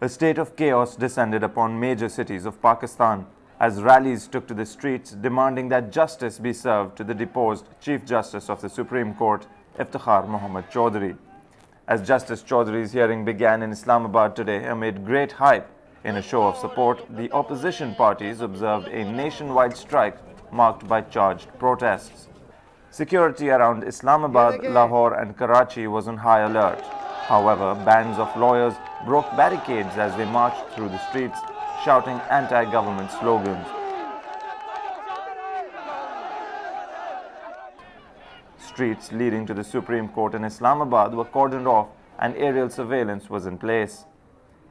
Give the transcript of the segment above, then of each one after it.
A state of chaos descended upon major cities of Pakistan as rallies took to the streets demanding that justice be served to the deposed Chief Justice of the Supreme Court, Iftikhar Muhammad Chaudhry. As Justice Chaudhry's hearing began in Islamabad today amid great hype in a show of support, the opposition parties observed a nationwide strike marked by charged protests. Security around Islamabad, Lahore and Karachi was on high alert. However, bands of lawyers broke barricades as they marched through the streets, shouting anti-government slogans. Streets leading to the Supreme Court in Islamabad were cordoned off and aerial surveillance was in place.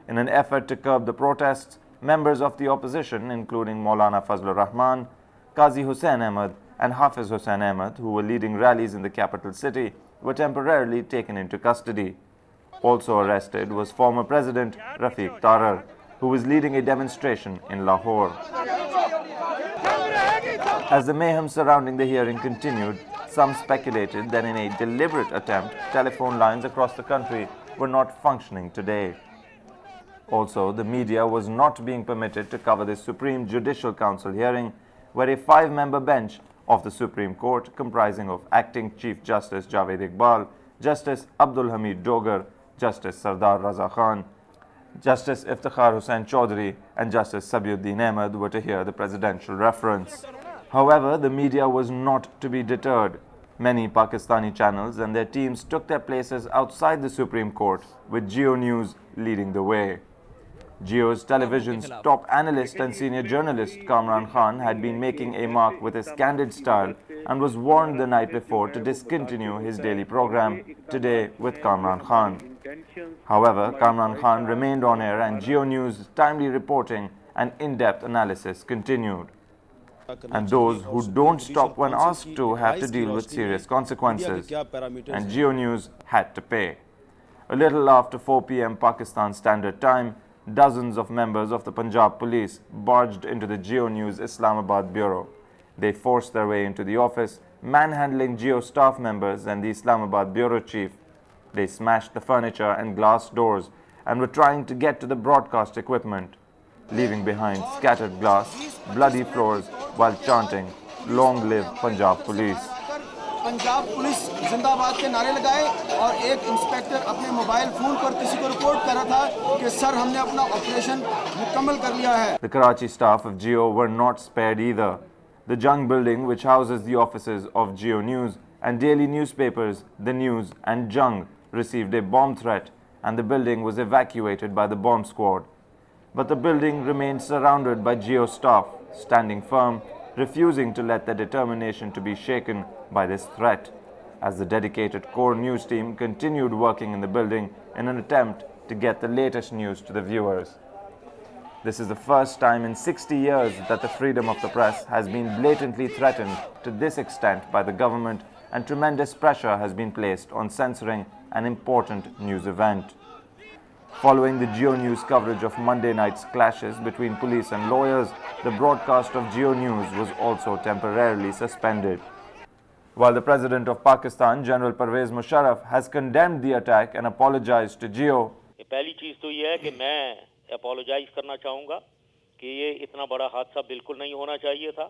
In an effort to curb the protests, members of the opposition, including Maulana Fazlur Rahman, Qazi Hussain Ahmad and Hafiz Hussain Ahmad, who were leading rallies in the capital city, were temporarily taken into custody. Also arrested was former President Rafiq Tarar, who was leading a demonstration in Lahore. As the mayhem surrounding the hearing continued, some speculated that in a deliberate attempt, telephone lines across the country were not functioning today. Also, the media was not being permitted to cover the Supreme Judicial Council hearing, where a 5-member bench of the Supreme Court, comprising of Acting Chief Justice Javed Iqbal, Justice Abdul Hamid Dogar, Justice Sardar Raza Khan, Justice Iftikhar Hussain Chaudhry and Justice Sabiuddin Ahmed were to hear the presidential reference. However, the media was not to be deterred. Many Pakistani channels and their teams took their places outside the Supreme Court, with Geo News leading the way. Geo's television's top analyst and senior journalist Kamran Khan had been making a mark with his candid style and was warned the night before to discontinue his daily program, Today with Kamran Khan. However, Kamran Khan remained on air and Geo News' timely reporting and in-depth analysis continued. And those who don't stop when asked to have to deal with serious consequences, and Geo News had to pay. A little after 4 p.m. Pakistan Standard Time, dozens of members of the Punjab Police barged into the Geo News Islamabad bureau. They forced their way into the office, manhandling Geo staff members and the Islamabad bureau chief. They smashed the furniture and glass doors and were trying to get to the broadcast equipment, leaving behind scattered glass, bloody floors while chanting, "Long live Punjab Police." Punjab police जिंदाबाद के नारे लगाए और एक inspector अपने mobile phone पर किसी को रिपोर्ट कर रहा था कि सर हमने अपना ऑपरेशन मुकम्मल कर लिया है. The Karachi staff of Geo were not spared either. The Jung building, which houses the offices of Geo News and daily newspapers The News and Jung, received a bomb threat and the building was evacuated by the bomb squad. But the building remained surrounded by Geo staff, standing firm, refusing to let their determination to be shaken by this threat, as the dedicated core news team continued working in the building in an attempt to get the latest news to the viewers. This is the first time in 60 years that the freedom of the press has been blatantly threatened to this extent by the government, and tremendous pressure has been placed on censoring an important news event. Following the Geo News coverage of Monday night's clashes between police and lawyers, the broadcast of Geo News was also temporarily suspended. While the President of Pakistan, General Pervez Musharraf, has condemned the attack and apologized to Geo, पहली चीज तो ये है कि मैं apologize करना चाहूँगा कि ये इतना बड़ा हादसा बिल्कुल नहीं होना चाहिए था.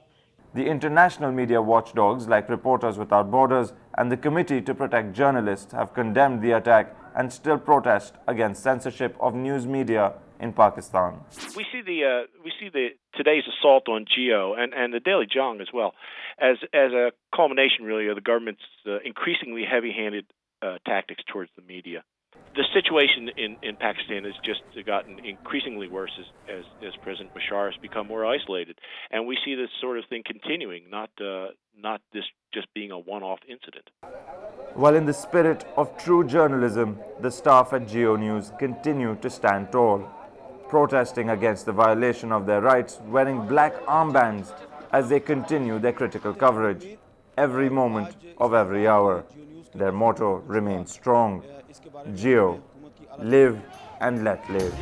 The international media watchdogs like Reporters Without Borders and the Committee to Protect Journalists have condemned the attack and still protest against censorship of news media in Pakistan. We see the today's assault on Geo and the Daily Jung as well as a culmination really of the government's increasingly heavy-handed tactics towards the media. The situation in Pakistan has just gotten increasingly worse as President Bashar has become more isolated, and we see this sort of thing continuing, not this just being a one-off incident. While in the spirit of true journalism, the staff at Geo News continue to stand tall, protesting against the violation of their rights, wearing black armbands as they continue their critical coverage. Every moment of every hour, their motto remains strong: Geo, live and let live.